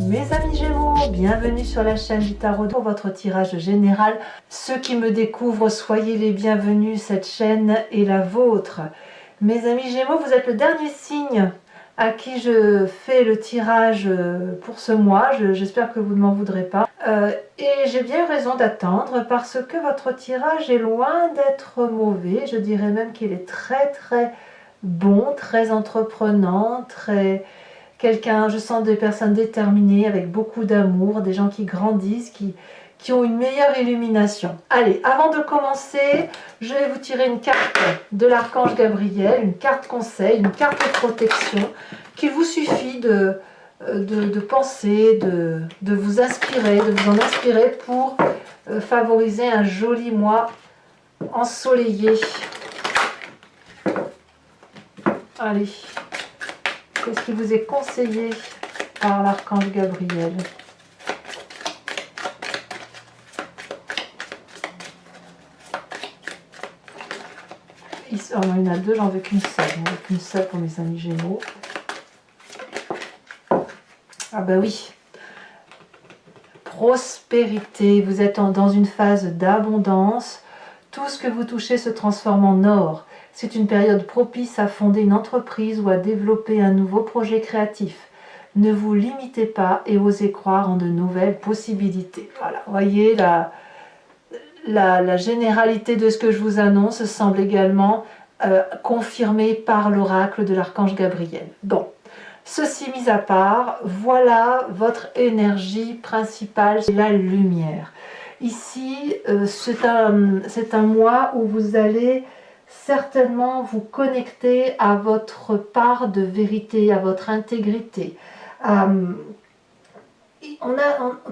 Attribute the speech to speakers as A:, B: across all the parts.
A: Mes amis Gémeaux, bienvenue sur la chaîne du Tarot pour votre tirage général. Ceux qui me découvrent, soyez les bienvenus, cette chaîne est la vôtre. Mes amis Gémeaux, vous êtes le dernier signe à qui je fais le tirage pour ce mois. J'espère que vous ne m'en voudrez pas. Et j'ai bien eu raison d'attendre parce que votre tirage est loin d'être mauvais. Je dirais même qu'il est très bon, très entreprenant, je sens des personnes déterminées, avec beaucoup d'amour, des gens qui grandissent, qui ont une meilleure illumination. Allez, avant de commencer, je vais vous tirer une carte de l'archange Gabriel, une carte conseil, une carte de protection, qu'il vous suffit de penser, de vous inspirer, de vous en inspirer pour favoriser un joli mois ensoleillé. Allez. Qu'est-ce qui vous est conseillé par l'archange Gabriel? Il y en a deux, j'en veux qu'une seule. J'en veux qu'une seule pour mes amis Gémeaux. Ah ben oui. Prospérité. Vous êtes dans une phase d'abondance. Tout ce que vous touchez se transforme en or. C'est une période propice à fonder une entreprise ou à développer un nouveau projet créatif. Ne vous limitez pas et osez croire en de nouvelles possibilités. Voilà, voyez, la généralité de ce que je vous annonce semble également confirmée par l'oracle de l'archange Gabriel. Bon, ceci mis à part, voilà votre énergie principale, c'est la lumière. Ici, c'est un mois où vous allez certainement vous connecter à votre part de vérité, à votre intégrité.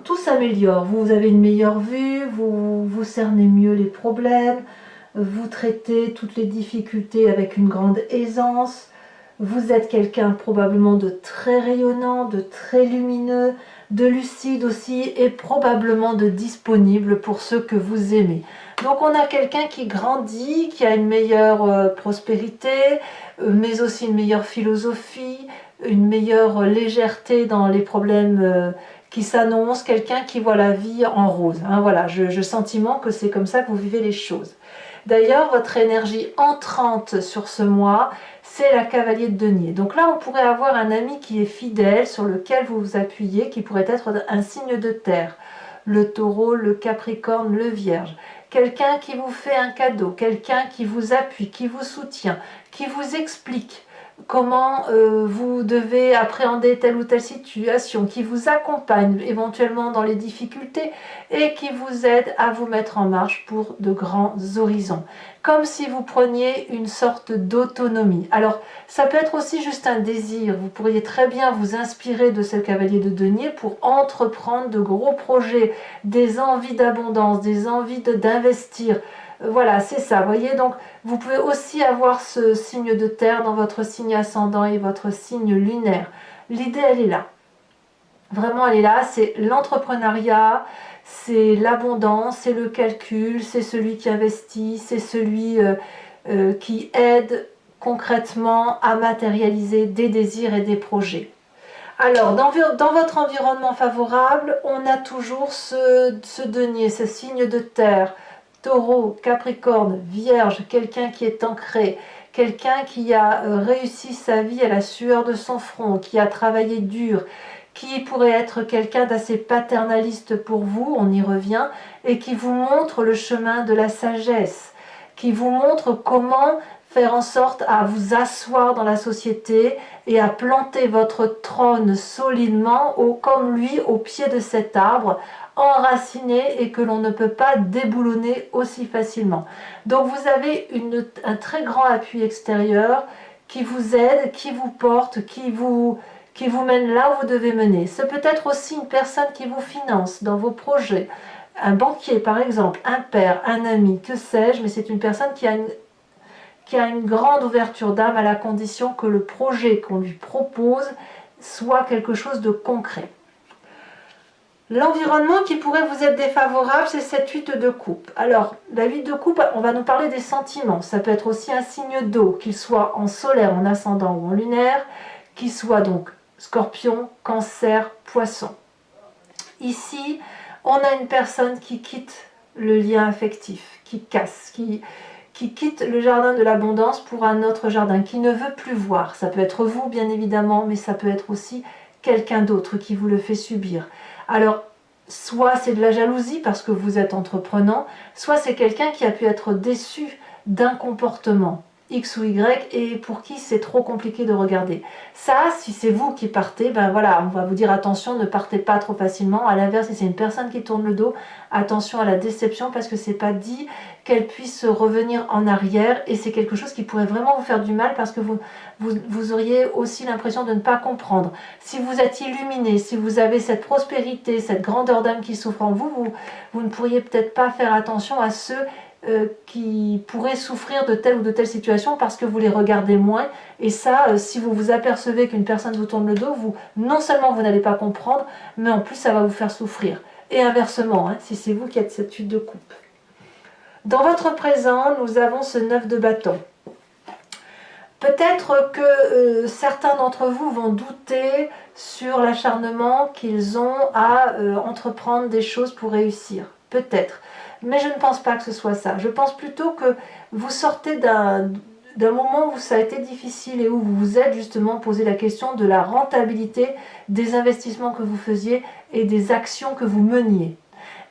A: Tout s'améliore, vous avez une meilleure vue, vous cernez mieux les problèmes, vous traitez toutes les difficultés avec une grande aisance, vous êtes quelqu'un probablement de très rayonnant, de très lumineux, de lucide aussi et probablement de disponible pour ceux que vous aimez. Donc on a quelqu'un qui grandit, qui a une meilleure prospérité, mais aussi une meilleure philosophie, une meilleure légèreté dans les problèmes qui s'annoncent, quelqu'un qui voit la vie en rose. Hein, voilà, je sentiment que c'est comme ça que vous vivez les choses. D'ailleurs, votre énergie entrante sur ce mois, c'est la cavalier de denier. Donc là, on pourrait avoir un ami qui est fidèle, sur lequel vous vous appuyez, qui pourrait être un signe de terre. Le taureau, le capricorne, le vierge. Quelqu'un qui vous fait un cadeau, quelqu'un qui vous appuie, qui vous soutient, qui vous explique comment vous devez appréhender telle ou telle situation, qui vous accompagne éventuellement dans les difficultés et qui vous aide à vous mettre en marche pour de grands horizons. Comme si vous preniez une sorte d'autonomie. Alors, ça peut être aussi juste un désir. Vous pourriez très bien vous inspirer de ce cavalier de denier pour entreprendre de gros projets, des envies d'abondance, des envies d'investir. Voilà, c'est ça, vous voyez, donc vous pouvez aussi avoir ce signe de terre dans votre signe ascendant et votre signe lunaire. L'idée, elle est là. Vraiment, elle est là, c'est l'entrepreneuriat, c'est l'abondance, c'est le calcul, c'est celui qui investit, c'est celui qui aide concrètement à matérialiser des désirs et des projets. Alors, dans votre environnement favorable, on a toujours ce denier, ce signe de terre, Taureau, Capricorne, Vierge, quelqu'un qui est ancré, quelqu'un qui a réussi sa vie à la sueur de son front, qui a travaillé dur, qui pourrait être quelqu'un d'assez paternaliste pour vous, on y revient, et qui vous montre le chemin de la sagesse, qui vous montre comment faire en sorte à vous asseoir dans la société et à planter votre trône solidement, comme lui, au pied de cet arbre, enraciné et que l'on ne peut pas déboulonner aussi facilement. Donc vous avez un très grand appui extérieur qui vous aide, qui vous porte, qui vous mène là où vous devez mener. C'est peut-être aussi une personne qui vous finance dans vos projets. Un banquier par exemple, un père, un ami, que sais-je, mais c'est une personne qui a une grande ouverture d'âme à la condition que le projet qu'on lui propose soit quelque chose de concret. L'environnement qui pourrait vous être défavorable, c'est cette 8 de coupe. Alors, la 8 de coupe, on va nous parler des sentiments. Ça peut être aussi un signe d'eau, qu'il soit en solaire, en ascendant ou en lunaire, qu'il soit donc Scorpion, Cancer, Poisson. Ici, on a une personne qui quitte le lien affectif, qui casse, qui quitte le jardin de l'abondance pour un autre jardin, qui ne veut plus voir. Ça peut être vous, bien évidemment, mais ça peut être aussi quelqu'un d'autre qui vous le fait subir. Alors, soit c'est de la jalousie parce que vous êtes entreprenant, soit c'est quelqu'un qui a pu être déçu d'un comportement X ou Y et pour qui c'est trop compliqué de regarder. Ça, si c'est vous qui partez, ben voilà, on va vous dire attention, ne partez pas trop facilement. À l'inverse, si c'est une personne qui tourne le dos, attention à la déception parce que c'est pas dit qu'elle puisse revenir en arrière et c'est quelque chose qui pourrait vraiment vous faire du mal parce que vous auriez aussi l'impression de ne pas comprendre. Si vous êtes illuminé, si vous avez cette prospérité, cette grandeur d'âme qui s'ouvre en vous, vous ne pourriez peut-être pas faire attention à ceux qui pourraient souffrir de telle ou de telle situation parce que vous les regardez moins et ça, si vous vous apercevez qu'une personne vous tourne le dos, non seulement vous n'allez pas comprendre, mais en plus ça va vous faire souffrir. Et inversement, hein, si c'est vous qui êtes cette chute de coupe. Dans votre présent, nous avons ce 9 de bâton. Peut-être que certains d'entre vous vont douter sur l'acharnement qu'ils ont à entreprendre des choses pour réussir. Peut-être. Mais je ne pense pas que ce soit ça. Je pense plutôt que vous sortez d'un moment où ça a été difficile et où vous vous êtes justement posé la question de la rentabilité des investissements que vous faisiez et des actions que vous meniez.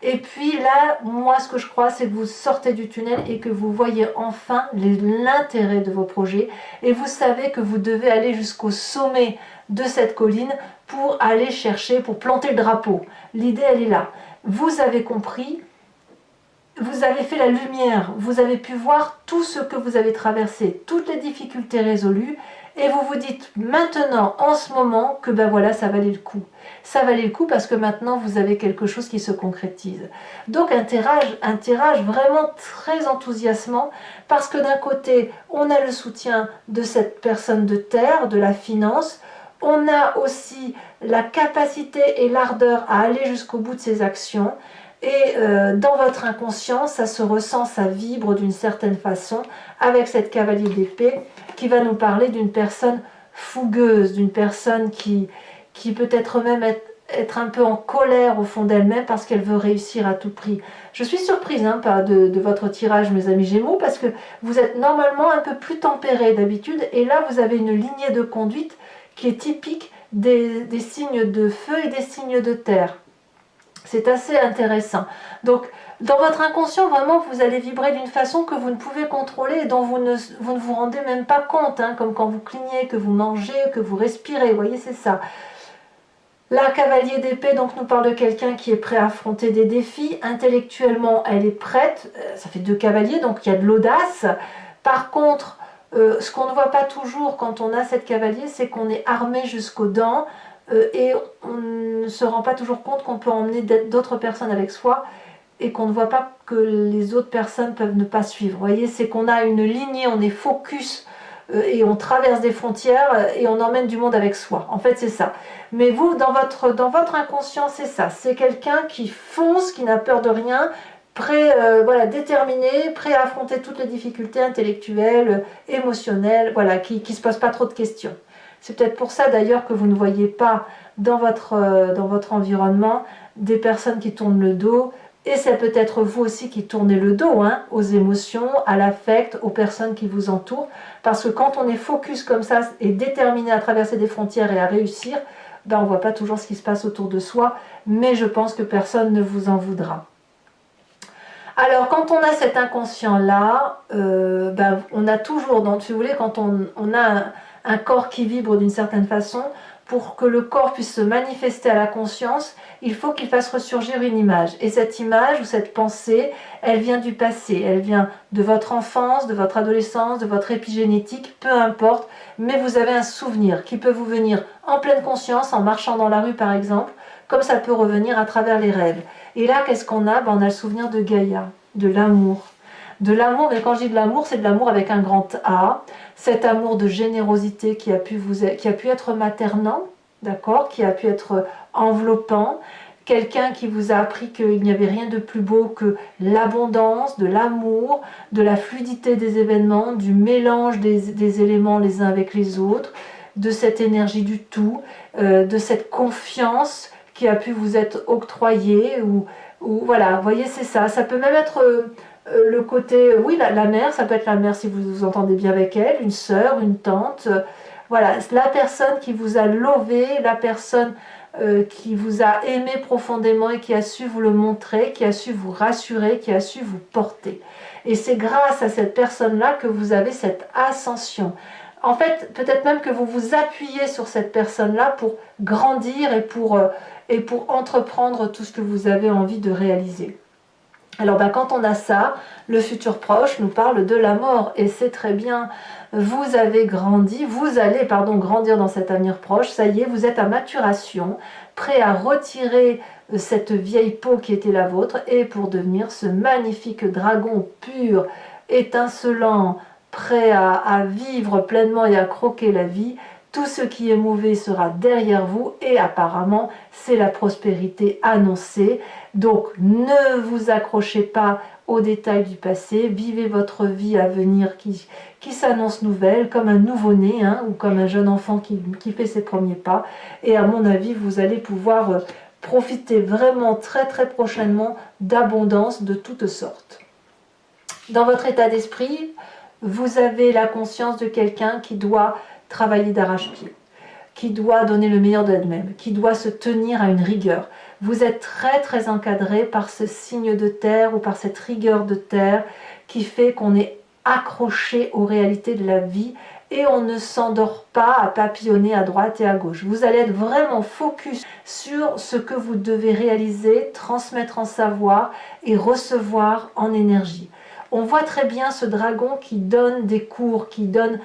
A: Et puis là, moi ce que je crois, c'est que vous sortez du tunnel et que vous voyez enfin l'intérêt de vos projets et vous savez que vous devez aller jusqu'au sommet de cette colline pour aller chercher, pour planter le drapeau. L'idée, elle est là. Vous avez compris. Vous avez fait la lumière, vous avez pu voir tout ce que vous avez traversé, toutes les difficultés résolues, et vous vous dites maintenant, en ce moment, que ben voilà, ça valait le coup. Ça valait le coup parce que maintenant, vous avez quelque chose qui se concrétise. Donc un tirage vraiment très enthousiasmant, parce que d'un côté, on a le soutien de cette personne de terre, de la finance, on a aussi la capacité et l'ardeur à aller jusqu'au bout de ses actions, et dans votre inconscient, ça se ressent, ça vibre d'une certaine façon avec cette cavalier d'épée qui va nous parler d'une personne fougueuse, d'une personne qui peut-être même être un peu en colère au fond d'elle-même parce qu'elle veut réussir à tout prix. Je suis surprise hein, de votre tirage, mes amis Gémeaux, parce que vous êtes normalement un peu plus tempérés d'habitude et là, vous avez une lignée de conduite qui est typique des signes de feu et des signes de terre. C'est assez intéressant. Donc, dans votre inconscient, vraiment, vous allez vibrer d'une façon que vous ne pouvez contrôler et dont vous ne vous rendez même pas compte, hein, comme quand vous clignez, que vous mangez, que vous respirez. Vous voyez, c'est ça. La cavalier d'épée donc nous parle de quelqu'un qui est prêt à affronter des défis. Intellectuellement, elle est prête. Ça fait 2 cavaliers, donc il y a de l'audace. Par contre, ce qu'on ne voit pas toujours quand on a cette cavalier, c'est qu'on est armé jusqu'aux dents. Et on ne se rend pas toujours compte qu'on peut emmener d'autres personnes avec soi et qu'on ne voit pas que les autres personnes peuvent ne pas suivre. Vous voyez, c'est qu'on a une lignée, on est focus et on traverse des frontières et on emmène du monde avec soi. En fait, c'est ça. Mais vous, dans votre inconscient, c'est ça. C'est quelqu'un qui fonce, qui n'a peur de rien, prêt, voilà, déterminé, prêt à affronter toutes les difficultés intellectuelles, émotionnelles, voilà, qui ne se pose pas trop de questions. C'est peut-être pour ça d'ailleurs que vous ne voyez pas dans votre environnement des personnes qui tournent le dos. Et c'est peut-être vous aussi qui tournez le dos hein, aux émotions, à l'affect, aux personnes qui vous entourent. Parce que quand on est focus comme ça et déterminé à traverser des frontières et à réussir, ben on ne voit pas toujours ce qui se passe autour de soi. Mais je pense que personne ne vous en voudra. Alors, quand on a cet inconscient-là, ben, on a toujours, donc, si vous voulez, quand on a un corps qui vibre d'une certaine façon, pour que le corps puisse se manifester à la conscience, il faut qu'il fasse ressurgir une image. Et cette image ou cette pensée, elle vient du passé, elle vient de votre enfance, de votre adolescence, de votre épigénétique, peu importe, mais vous avez un souvenir qui peut vous venir en pleine conscience, en marchant dans la rue par exemple, comme ça peut revenir à travers les rêves. Et là, qu'est-ce qu'on a? Ben, on a le souvenir de Gaïa, de l'amour. De l'amour, mais quand je dis de l'amour, c'est de l'amour avec un grand A. Cet amour de générosité qui a pu être maternant, d'accord, qui a pu être enveloppant. Quelqu'un qui vous a appris qu'il n'y avait rien de plus beau que l'abondance, de l'amour, de la fluidité des événements, du mélange des éléments les uns avec les autres, de cette énergie du tout, de cette confiance qui a pu vous être octroyé, ou voilà, vous voyez, c'est ça. Ça peut même être le côté, oui, la mère, ça peut être la mère si vous vous entendez bien avec elle, une sœur, une tante, voilà, la personne qui vous a lové, la personne qui vous a aimé profondément et qui a su vous le montrer, qui a su vous rassurer, qui a su vous porter. Et c'est grâce à cette personne-là que vous avez cette ascension. En fait, peut-être même que vous vous appuyez sur cette personne-là pour grandir et pour entreprendre tout ce que vous avez envie de réaliser. Alors quand on a ça, le futur proche nous parle de la mort, et c'est très bien. Vous avez grandi, vous allez grandir dans cet avenir proche, ça y est, vous êtes à maturation, prêt à retirer cette vieille peau qui était la vôtre, et pour devenir ce magnifique dragon pur, étincelant, prêt à vivre pleinement et à croquer la vie. Tout ce qui est mauvais sera derrière vous, et apparemment c'est la prospérité annoncée. Donc ne vous accrochez pas aux détails du passé, vivez votre vie à venir qui s'annonce nouvelle, comme un nouveau-né, ou comme un jeune enfant qui fait ses premiers pas. Et à mon avis, vous allez pouvoir profiter vraiment très très prochainement d'abondance de toutes sortes. Dans votre état d'esprit, vous avez la conscience de quelqu'un qui doit travailler d'arrache-pied, qui doit donner le meilleur d'elle-même, qui doit se tenir à une rigueur. Vous êtes très très encadré par ce signe de terre ou par cette rigueur de terre qui fait qu'on est accroché aux réalités de la vie et on ne s'endort pas à papillonner à droite et à gauche. Vous allez être vraiment focus sur ce que vous devez réaliser, transmettre en savoir et recevoir en énergie. On voit très bien ce dragon qui donne des cours, qui donne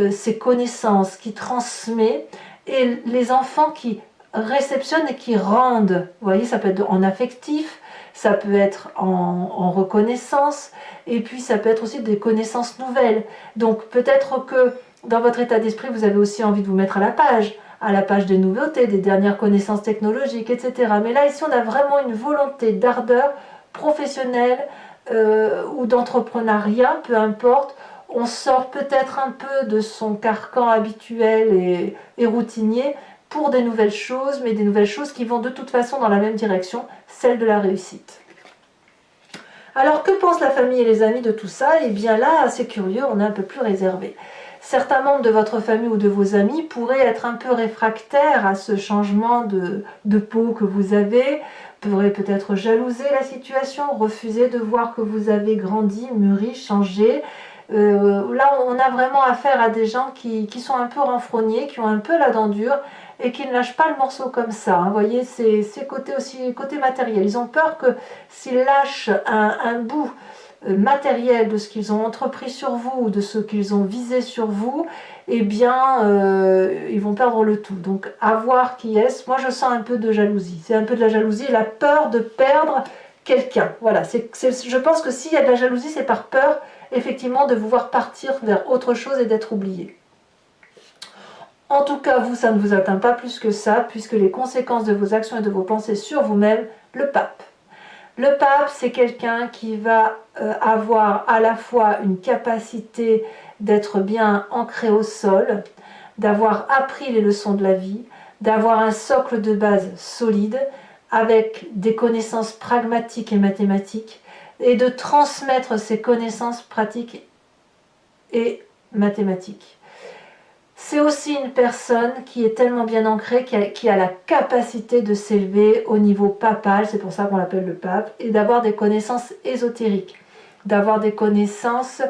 A: ses connaissances, qui transmet, et les enfants qui réceptionnent et qui rendent. Vous voyez, ça peut être en affectif, ça peut être en reconnaissance, et puis ça peut être aussi des connaissances nouvelles. Donc peut-être que dans votre état d'esprit, vous avez aussi envie de vous mettre à la page des nouveautés, des dernières connaissances technologiques, etc. Mais là, ici, on a vraiment une volonté d'ardeur professionnelle ou d'entrepreneuriat, peu importe. On sort peut-être un peu de son carcan habituel et routinier pour des nouvelles choses, mais des nouvelles choses qui vont de toute façon dans la même direction, celle de la réussite. Alors que pensent la famille et les amis de tout ça? Eh bien là, c'est curieux, on est un peu plus réservé. Certains membres de votre famille ou de vos amis pourraient être un peu réfractaires à ce changement de peau que vous avez, pourraient peut-être jalouser la situation, refuser de voir que vous avez grandi, mûri, changé. Là, on a vraiment affaire à des gens qui sont un peu renfrognés, qui ont un peu la dent dure et qui ne lâchent pas le morceau comme ça. Vous voyez, c'est côté matériel. Ils ont peur que s'ils lâchent un bout matériel de ce qu'ils ont entrepris sur vous ou de ce qu'ils ont visé sur vous, eh bien, ils vont perdre le tout. Donc, à voir qui est-ce. Moi, je sens un peu de jalousie. C'est un peu de la jalousie, la peur de perdre quelqu'un. Voilà, je pense que s'il y a de la jalousie, c'est par peur, effectivement, de vous voir partir vers autre chose et d'être oublié. En tout cas, vous, ça ne vous atteint pas plus que ça, puisque les conséquences de vos actions et de vos pensées sur vous-même, le pape. Le pape, c'est quelqu'un qui va avoir à la fois une capacité d'être bien ancré au sol, d'avoir appris les leçons de la vie, d'avoir un socle de base solide, avec des connaissances pragmatiques et mathématiques, et de transmettre ces connaissances pratiques et mathématiques. C'est aussi une personne qui est tellement bien ancrée, qui a la capacité de s'élever au niveau papal, c'est pour ça qu'on l'appelle le pape, et d'avoir des connaissances ésotériques, d'avoir des connaissances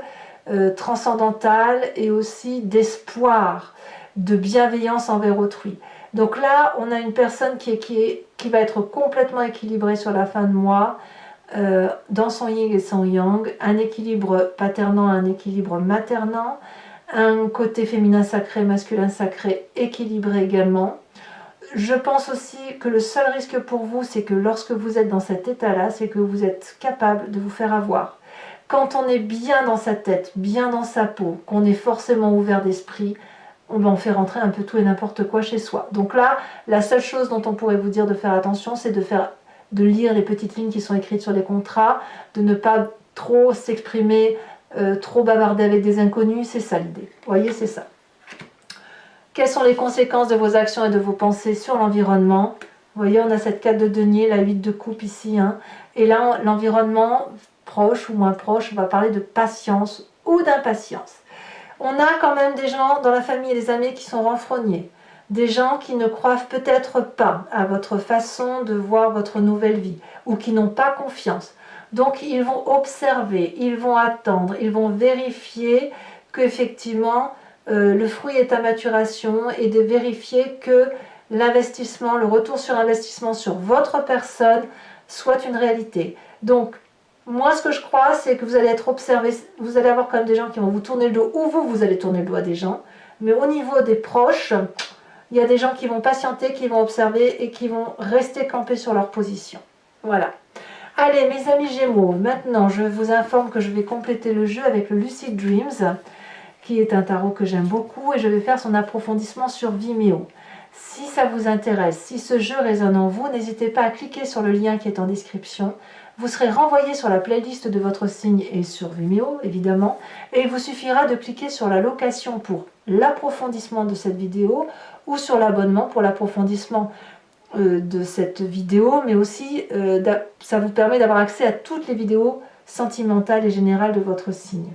A: transcendantales et aussi d'espoir, de bienveillance envers autrui. Donc là, on a une personne qui va être complètement équilibrée sur la fin de mois, dans son yin et son yang, un équilibre paternant, un équilibre maternant, un côté féminin sacré, masculin sacré équilibré également. Je pense aussi que le seul risque pour vous, c'est que lorsque vous êtes dans cet état-là, c'est que vous êtes capable de vous faire avoir. Quand on est bien dans sa tête, bien dans sa peau, qu'on est forcément ouvert d'esprit, on fait rentrer un peu tout et n'importe quoi chez soi. Donc là, la seule chose dont on pourrait vous dire de faire attention, c'est de lire les petites lignes qui sont écrites sur les contrats, de ne pas trop s'exprimer, trop bavarder avec des inconnus, c'est ça l'idée. Vous voyez, c'est ça. Quelles sont les conséquences de vos actions et de vos pensées sur l'environnement? Vous voyez, on a cette 4 de denier, la 8 de coupe ici. Hein. Et là, l'environnement proche ou moins proche, on va parler de patience ou d'impatience. On a quand même des gens dans la famille et les amis qui sont renfrognés. Des gens qui ne croient peut-être pas à votre façon de voir votre nouvelle vie ou qui n'ont pas confiance. Donc ils vont observer, ils vont attendre, ils vont vérifier qu'effectivement le fruit est à maturation et de vérifier que l'investissement, le retour sur investissement sur votre personne soit une réalité. Donc moi ce que je crois c'est que vous allez être observé, vous allez avoir quand même des gens qui vont vous tourner le dos ou vous allez tourner le dos à des gens, mais au niveau des proches, il y a des gens qui vont patienter, qui vont observer et qui vont rester campés sur leur position. Voilà. Allez, mes amis Gémeaux, maintenant je vous informe que je vais compléter le jeu avec le Lucid Dreams, qui est un tarot que j'aime beaucoup, et je vais faire son approfondissement sur Vimeo. Si ça vous intéresse, si ce jeu résonne en vous, n'hésitez pas à cliquer sur le lien qui est en description. Vous serez renvoyé sur la playlist de votre signe et sur Vimeo, évidemment, et il vous suffira de cliquer sur la location pour l'approfondissement de cette vidéo ou sur l'abonnement pour l'approfondissement de cette vidéo, mais aussi ça vous permet d'avoir accès à toutes les vidéos sentimentales et générales de votre signe.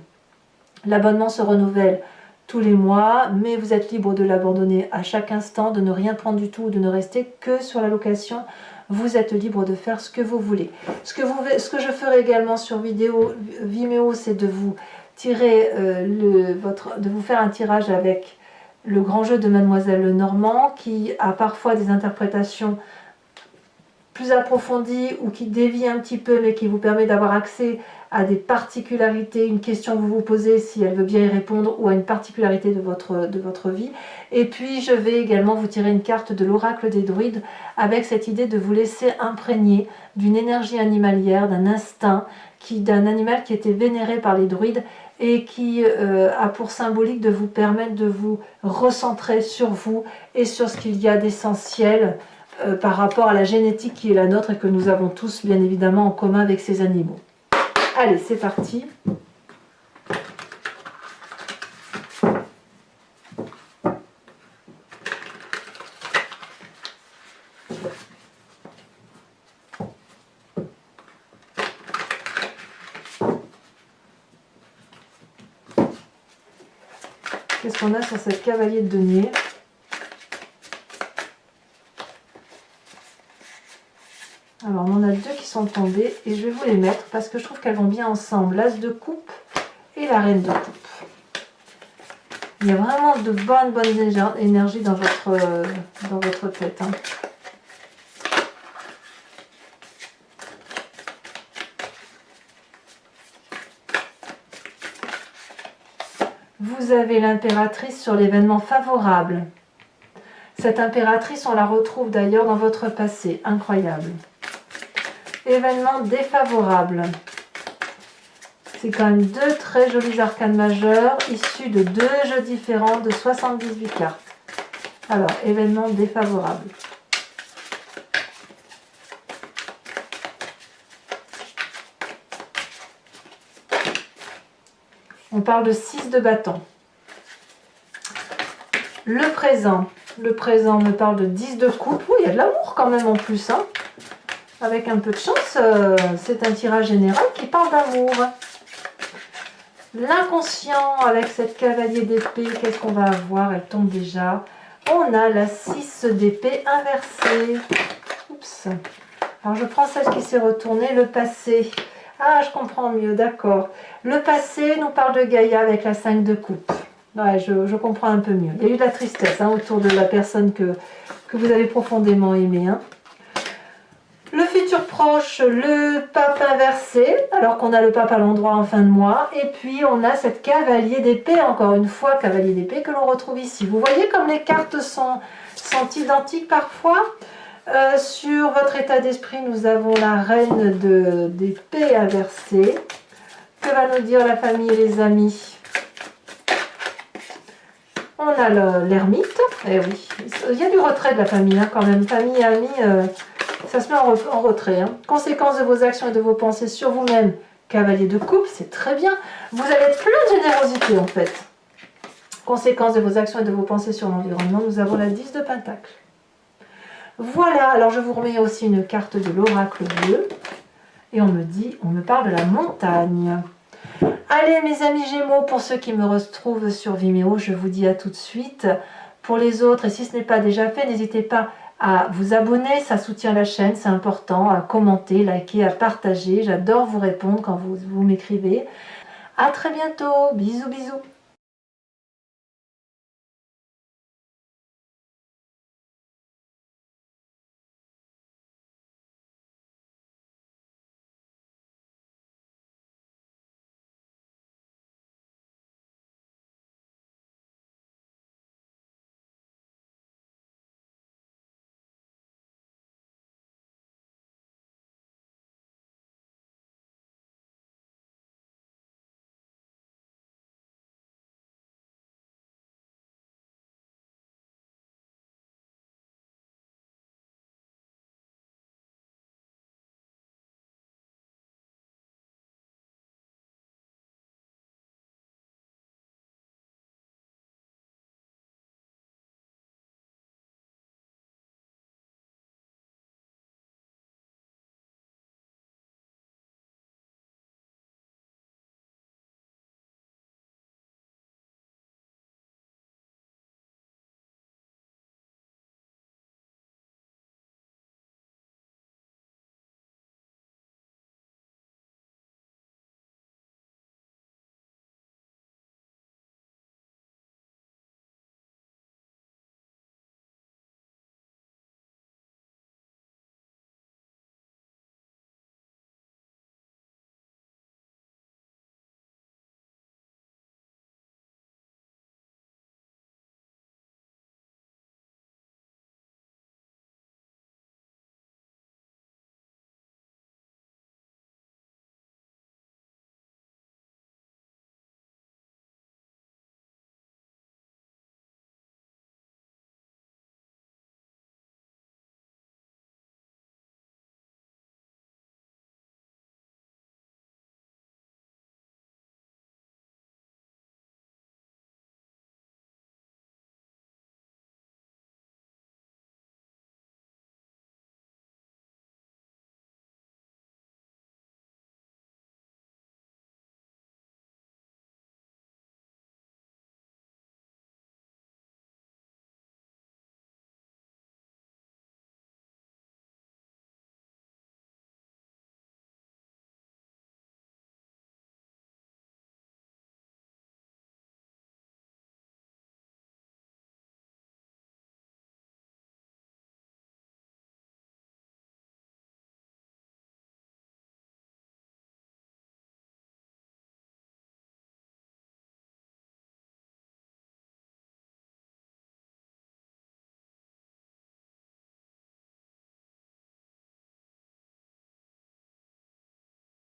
A: L'abonnement se renouvelle tous les mois, mais vous êtes libre de l'abandonner à chaque instant, de ne rien prendre du tout, de ne rester que sur la location. Vous êtes libre de faire ce que vous voulez. Ce que je ferai également sur Vimeo, c'est de vous tirer de vous faire un tirage avec le grand jeu de Mademoiselle Lenormand, qui a parfois des interprétations plus approfondies ou qui dévie un petit peu, mais qui vous permet d'avoir accès à des particularités, une question que vous vous posez, si elle veut bien y répondre, ou à une particularité de votre vie. Et puis je vais également vous tirer une carte de l'oracle des druides, avec cette idée de vous laisser imprégner d'une énergie animalière, d'un instinct, d'un animal qui était vénéré par les druides, et qui a pour symbolique de vous permettre de vous recentrer sur vous et sur ce qu'il y a d'essentiel par rapport à la génétique qui est la nôtre et que nous avons tous bien évidemment en commun avec ces animaux. Allez, c'est parti. Qu'est-ce qu'on a sur cette cavalier de denier? Alors, on en a deux qui sont tombées et je vais vous les mettre parce que je trouve qu'elles vont bien ensemble. L'as de coupe et la reine de coupe. Il y a vraiment de bonnes énergies dans votre tête. Hein. Vous avez l'impératrice sur l'événement favorable. Cette impératrice, on la retrouve d'ailleurs dans votre passé. Incroyable. Événement défavorable. C'est quand même deux très jolis arcanes majeurs issus de deux jeux différents de 78 cartes. Alors, événement défavorable. On parle de 6 de bâton. Le présent. Le présent me parle de 10 de coupe. Oui, il y a de l'amour quand même en plus. Hein. Avec un peu de chance, c'est un tirage général qui parle d'amour. L'inconscient avec cette cavalier d'épée, qu'est-ce qu'on va avoir? Elle tombe déjà. On a la 6 d'épée inversée. Oups. Alors je prends celle qui s'est retournée, le passé. Ah, je comprends mieux, d'accord. Le passé nous parle de Gaïa avec la 5 de coupe. Ouais, je comprends un peu mieux. Il y a eu de la tristesse autour de la personne que vous avez profondément aimée. Hein. Le futur proche, le pape inversé, alors qu'on a le pape à l'endroit en fin de mois. Et puis on a cette cavalier d'épée, encore une fois, cavalier d'épée que l'on retrouve ici. Vous voyez comme les cartes sont identiques parfois. Sur votre état d'esprit, nous avons la reine d'épée inversée. Que va nous dire la famille et les amis? On a l'ermite. Eh oui, il y a du retrait de la famille hein, quand même. Famille et amis, ça se met en retrait. Hein. Conséquence de vos actions et de vos pensées sur vous-même. Cavalier de coupe, c'est très bien. Vous allez être plein de générosité en fait. Conséquence de vos actions et de vos pensées sur l'environnement, nous avons la 10 de pentacle. Voilà, alors je vous remets aussi une carte de l'oracle bleu. Et on me parle de la montagne. Allez mes amis Gémeaux, pour ceux qui me retrouvent sur Vimeo, je vous dis à tout de suite. Pour les autres, et si ce n'est pas déjà fait, n'hésitez pas à vous abonner, ça soutient la chaîne, c'est important, à commenter, liker, à partager. J'adore vous répondre quand vous m'écrivez. À très bientôt, bisous bisous.